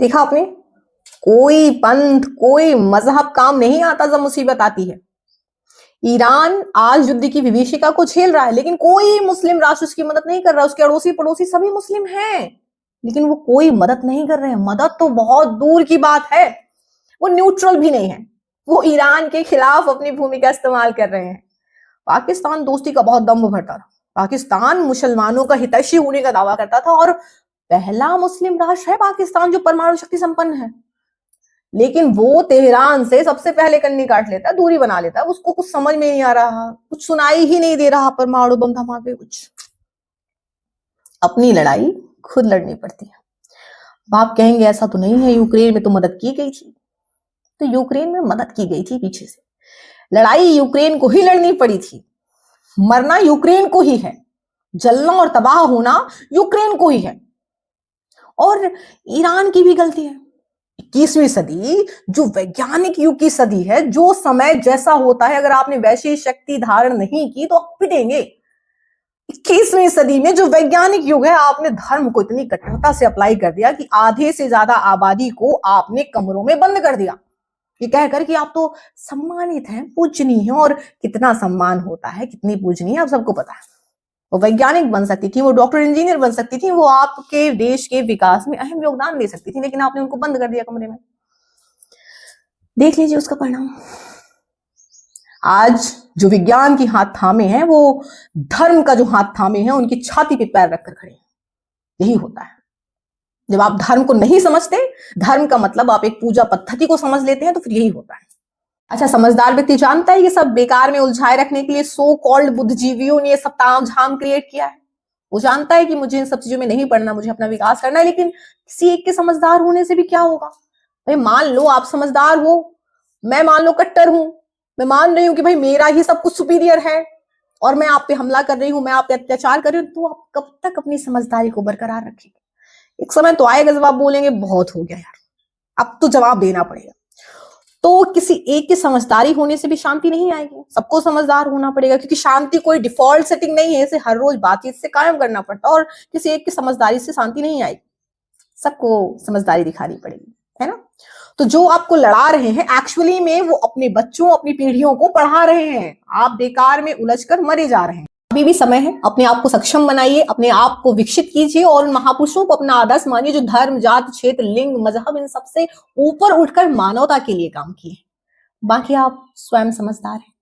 देखा आपने, कोई पंथ कोई मजहब काम नहीं आता जब मुसीबत आती है। ईरान आज युद्ध की विभीषिका को झेल रहा है, लेकिन कोई मुस्लिम राष्ट्र उसकी मदद नहीं कर रहा। उसके अड़ोसी पड़ोसी सभी मुस्लिम हैं, लेकिन वो कोई मदद नहीं कर रहे हैं। मदद तो बहुत दूर की बात है, वो न्यूट्रल भी नहीं है। वो ईरान के खिलाफ अपनी भूमिका इस्तेमाल कर रहे हैं। पाकिस्तान दोस्ती का बहुत दम्भ भरता था। पाकिस्तान मुसलमानों का हितैषी होने का दावा करता था, और पहला मुस्लिम राष्ट्र है पाकिस्तान जो परमाणु शक्ति संपन्न है। लेकिन वो तेहरान से सबसे पहले कन्नी काट लेता है, दूरी बना लेता है। उसको कुछ समझ में नहीं आ रहा, कुछ सुनाई ही नहीं दे रहा, परमाणु बम धमाके कुछ। अपनी लड़ाई खुद लड़नी पड़ती है। आप कहेंगे ऐसा तो नहीं है, यूक्रेन में तो मदद की गई थी। तो यूक्रेन में मदद की गई थी पीछे से, लड़ाई यूक्रेन को ही लड़नी पड़ी थी। मरना यूक्रेन को ही है, जलना और तबाह होना यूक्रेन को ही है। और ईरान की भी गलती है। 21वीं सदी जो वैज्ञानिक युग की सदी है, जो समय जैसा होता है, अगर आपने वैसी शक्ति धारण नहीं की तो आप पिटेंगे। 21वीं सदी में जो वैज्ञानिक युग है, आपने धर्म को इतनी कठोरता से अप्लाई कर दिया कि आधे से ज्यादा आबादी को आपने कमरों में बंद कर दिया, ये कहकर कि आप तो सम्मानित हैं, पूजनीय हैं। और कितना सम्मान होता है, कितनी पूजनीय, आप सबको पता है। वो वैज्ञानिक बन सकती थी, वो डॉक्टर इंजीनियर बन सकती थी, वो आपके देश के विकास में अहम योगदान दे सकती थी, लेकिन आपने उनको बंद कर दिया कमरे में। देख लीजिए उसका परिणाम। आज जो विज्ञान की हाथ थामे हैं, वो धर्म का जो हाथ थामे हैं, उनकी छाती पे पैर रखकर खड़े हैं। यही होता है जब आप धर्म को नहीं समझते। धर्म का मतलब आप एक पूजा पद्धति को समझ लेते हैं, तो फिर यही होता है। अच्छा, समझदार व्यक्ति जानता है ये सब बेकार में उलझाए रखने के लिए सो कॉल्ड बुद्धिजीवियों ने ये सब तामझाम क्रिएट किया है। वो जानता है कि मुझे इन सब चीजों में नहीं पढ़ना, मुझे अपना विकास करना है। लेकिन किसी एक के समझदार होने से भी क्या होगा? भाई मान लो आप समझदार हो, मैं मान लो कट्टर हूं, मैं मान रही हूं कि भाई मेरा ही सब कुछ सुपीरियर है और मैं आप पे हमला कर रही हूं, मैं आप पे अत्याचार कर रही हूं, तो आप कब तक अपनी समझदारी को बरकरार रखेंगे? एक समय तो आएगा जब आप बोलेंगे बहुत हो गया यार, अब तो जवाब देना पड़ेगा। तो किसी एक की समझदारी होने से भी शांति नहीं आएगी, सबको समझदार होना पड़ेगा, क्योंकि शांति कोई डिफॉल्ट सेटिंग नहीं है, इसे हर रोज बातचीत से कायम करना पड़ता है। और किसी एक की समझदारी से शांति नहीं आएगी, सबको समझदारी दिखानी पड़ेगी, है ना? तो जो आपको लड़ा रहे हैं, एक्चुअली में वो अपने बच्चों, अपनी पीढ़ियों को पढ़ा रहे हैं। आप बेकार में उलझकर मरे जा रहे हैं। अभी भी समय है, अपने आप को सक्षम बनाइए, अपने आप को विकसित कीजिए और उन महापुरुषों को अपना आदर्श मानिए जो धर्म, जात, क्षेत्र, लिंग, मजहब इन सबसे ऊपर उठकर मानवता के लिए काम किए। बाकी आप स्वयं समझदार हैं।